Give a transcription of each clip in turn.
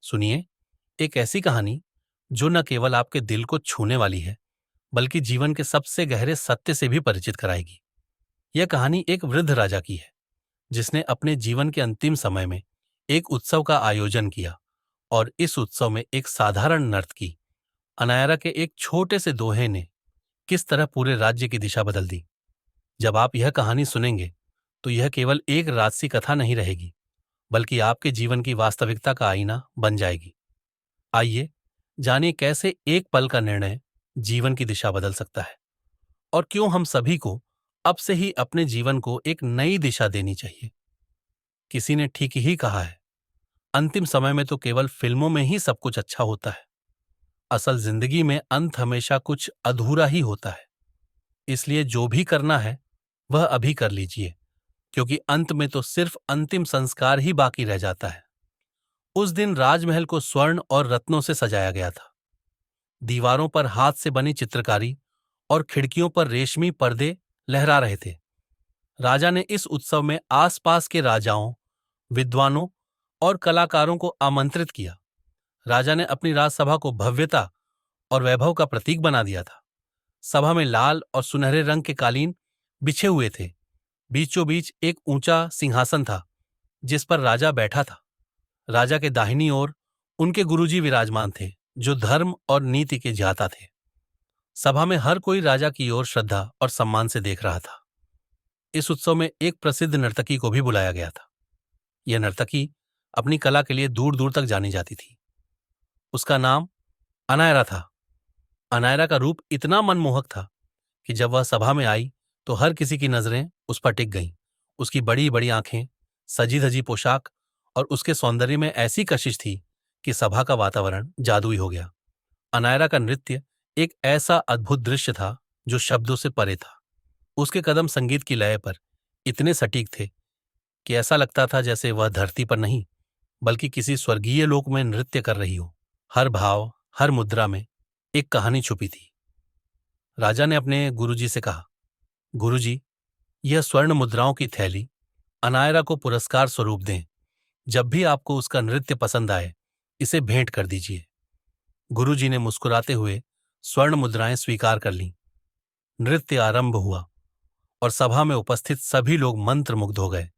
सुनिए, एक ऐसी कहानी जो न केवल आपके दिल को छूने वाली है, बल्कि जीवन के सबसे गहरे सत्य से भी परिचित कराएगी। यह कहानी एक वृद्ध राजा की है, जिसने अपने जीवन के अंतिम समय में एक उत्सव का आयोजन किया और इस उत्सव में एक साधारण नर्तकी, अनायरा के एक छोटे से दोहे ने किस तरह पूरे राज्य की दिशा बदल दी। जब आप यह कहानी सुनेंगे, तो यह केवल एक राजसी कथा नहीं रहेगी, बल्कि आपके जीवन की वास्तविकता का आईना बन जाएगी। आइए जानिए कैसे एक पल का निर्णय जीवन की दिशा बदल सकता है और क्यों हम सभी को अब से ही अपने जीवन को एक नई दिशा देनी चाहिए। किसी ने ठीक ही कहा है, अंतिम समय में तो केवल फिल्मों में ही सब कुछ अच्छा होता है। असल जिंदगी में अंत हमेशा कुछ अधूरा ही होता है। इसलिए जो भी करना है वह अभी कर लीजिए, क्योंकि अंत में तो सिर्फ अंतिम संस्कार ही बाकी रह जाता है। उस दिन राजमहल को स्वर्ण और रत्नों से सजाया गया था। दीवारों पर हाथ से बनी चित्रकारी और खिड़कियों पर रेशमी पर्दे लहरा रहे थे। राजा ने इस उत्सव में आसपास के राजाओं, विद्वानों और कलाकारों को आमंत्रित किया। राजा ने अपनी राजसभा को भव्यता और वैभव का प्रतीक बना दिया था। सभा में लाल और सुनहरे रंग के कालीन बिछे हुए थे। बीचों बीच एक ऊंचा सिंहासन था, जिस पर राजा बैठा था। राजा के दाहिनी ओर उनके गुरुजी विराजमान थे, जो धर्म और नीति के ज्ञाता थे। सभा में हर कोई राजा की ओर श्रद्धा और सम्मान से देख रहा था। इस उत्सव में एक प्रसिद्ध नर्तकी को भी बुलाया गया था। यह नर्तकी अपनी कला के लिए दूर दूर तक जानी जाती थी। उसका नाम अनायरा था। अनायरा का रूप इतना मनमोहक था कि जब वह सभा में आई तो हर किसी की नजरें उस पर टिक गईं। उसकी बड़ी बड़ी आंखें, सजी धजी पोशाक और उसके सौंदर्य में ऐसी कशिश थी कि सभा का वातावरण जादुई हो गया। अनायरा का नृत्य एक ऐसा अद्भुत दृश्य था जो शब्दों से परे था। उसके कदम संगीत की लय पर इतने सटीक थे कि ऐसा लगता था जैसे वह धरती पर नहीं, बल्कि किसी स्वर्गीय लोक में नृत्य कर रही हो। हर भाव, हर मुद्रा में एक कहानी छुपी थी। राजा ने अपने गुरुजी से कहा, गुरुजी, यह स्वर्ण मुद्राओं की थैली अनायरा को पुरस्कार स्वरूप दें। जब भी आपको उसका नृत्य पसंद आए, इसे भेंट कर दीजिए। गुरुजी ने मुस्कुराते हुए स्वर्ण मुद्राएं स्वीकार कर लीं। नृत्य आरंभ हुआ और सभा में उपस्थित सभी लोग मंत्रमुग्ध हो गए।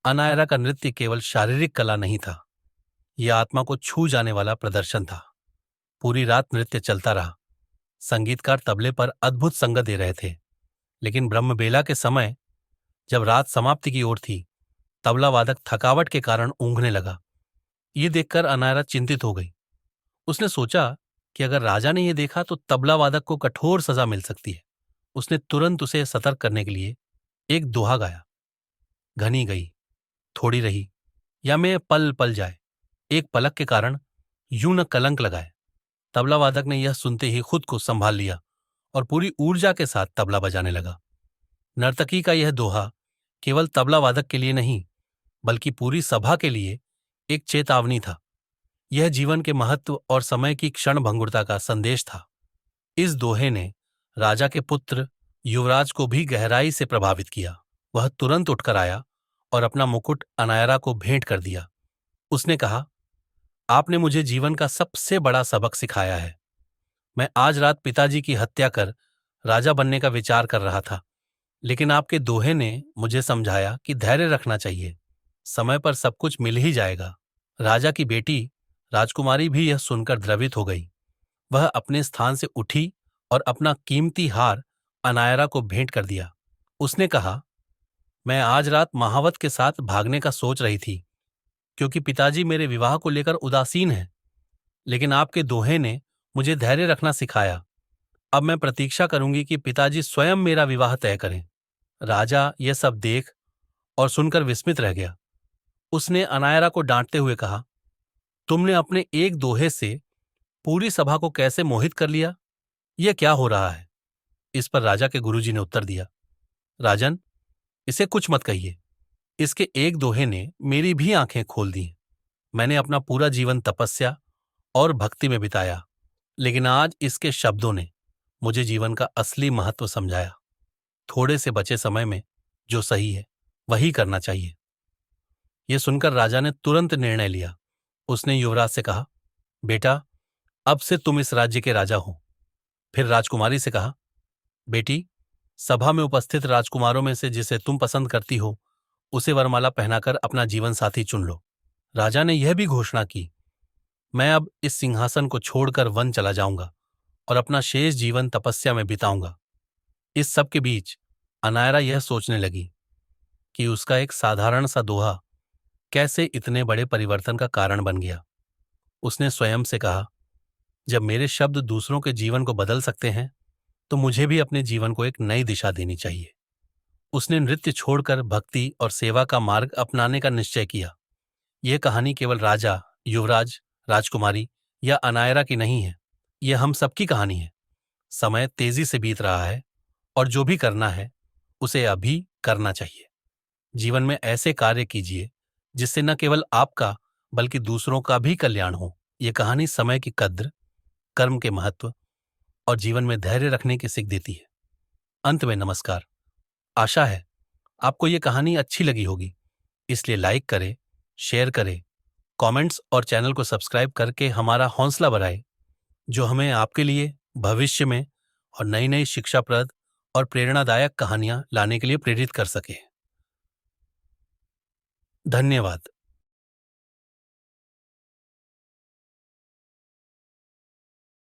अनायरा का नृत्य केवल शारीरिक कला नहीं था, यह आत्मा को छू जाने वाला प्रदर्शन था। पूरी रात नृत्य चलता रहा। संगीतकार तबले पर अद्भुत संगत दे रहे थे, लेकिन ब्रह्मबेला के समय जब रात समाप्ति की ओर थी, तबला वादक थकावट के कारण ऊँघने लगा। ये देखकर अनायरा चिंतित हो गई। उसने सोचा कि अगर राजा ने यह देखा तो तबला वादक को कठोर सजा मिल सकती है। उसने तुरंत उसे सतर्क करने के लिए एक दोहा गाया, घनी गई, थोड़ी रही, या मैं पल पल जाए, एक पलक के कारण यूं न कलंक लगाए। तबला वादक ने यह सुनते ही खुद को संभाल लिया और पूरी ऊर्जा के साथ तबला बजाने लगा। नर्तकी का यह दोहा केवल तबला वादक के लिए नहीं, बल्कि पूरी सभा के लिए एक चेतावनी था। यह जीवन के महत्व और समय की क्षण भंगुरता का संदेश था। इस दोहे ने राजा के पुत्र युवराज को भी गहराई से प्रभावित किया। वह तुरंत उठकर आया और अपना मुकुट अनायरा को भेंट कर दिया। उसने कहा, आपने मुझे जीवन का सबसे बड़ा सबक सिखाया है। मैं आज रात पिताजी की हत्या कर राजा बनने का विचार कर रहा था, लेकिन आपके दोहे ने मुझे समझाया कि धैर्य रखना चाहिए, समय पर सब कुछ मिल ही जाएगा। राजा की बेटी राजकुमारी भी यह सुनकर द्रवित हो गई। वह अपने स्थान से उठी और अपना कीमती हार अनायरा को भेंट कर दिया। उसने कहा, मैं आज रात महावत के साथ भागने का सोच रही थी, क्योंकि पिताजी मेरे विवाह को लेकर उदासीन हैं, लेकिन आपके दोहे ने मुझे धैर्य रखना सिखाया। अब मैं प्रतीक्षा करूंगी कि पिताजी स्वयं मेरा विवाह तय करें। राजा यह सब देख और सुनकर विस्मित रह गया। उसने अनायरा को डांटते हुए कहा, तुमने अपने एक दोहे से पूरी सभा को कैसे मोहित कर लिया? यह क्या हो रहा है? इस पर राजा के गुरुजी ने उत्तर दिया, राजन, इसे कुछ मत कहिए। इसके एक दोहे ने मेरी भी आंखें खोल दी। मैंने अपना पूरा जीवन तपस्या और भक्ति में बिताया, लेकिन आज इसके शब्दों ने मुझे जीवन का असली महत्व समझाया। थोड़े से बचे समय में जो सही है वही करना चाहिए। यह सुनकर राजा ने तुरंत निर्णय लिया। उसने युवराज से कहा, बेटा, अब से तुम इस राज्य के राजा हो। फिर राजकुमारी से कहा, बेटी, सभा में उपस्थित राजकुमारों में से जिसे तुम पसंद करती हो उसे वरमाला पहनाकर अपना जीवन साथी चुन लो। राजा ने यह भी घोषणा की, मैं अब इस सिंहासन को छोड़कर वन चला जाऊंगा और अपना शेष जीवन तपस्या में बिताऊंगा। इस सब के बीच अनायरा यह सोचने लगी कि उसका एक साधारण सा दोहा कैसे इतने बड़े परिवर्तन का कारण बन गया। उसने स्वयं से कहा, जब मेरे शब्द दूसरों के जीवन को बदल सकते हैं तो मुझे भी अपने जीवन को एक नई दिशा देनी चाहिए। उसने नृत्य छोड़कर भक्ति और सेवा का मार्ग अपनाने का निश्चय किया। यह कहानी केवल राजा, युवराज, राजकुमारी या अनायरा की नहीं है, यह हम सबकी कहानी है। समय तेजी से बीत रहा है और जो भी करना है उसे अभी करना चाहिए। जीवन में ऐसे कार्य कीजिए जिससे न केवल आपका बल्कि दूसरों का भी कल्याण हो। यह कहानी समय की कद्र, कर्म के महत्व और जीवन में धैर्य रखने की सीख देती है। अंत में नमस्कार। आशा है आपको यह कहानी अच्छी लगी होगी, इसलिए लाइक करें, शेयर करें, कमेंट्स और चैनल को सब्सक्राइब करके हमारा हौसला बढ़ाएं, जो हमें आपके लिए भविष्य में और नई नई शिक्षाप्रद और प्रेरणादायक कहानियां लाने के लिए प्रेरित कर सके। धन्यवाद।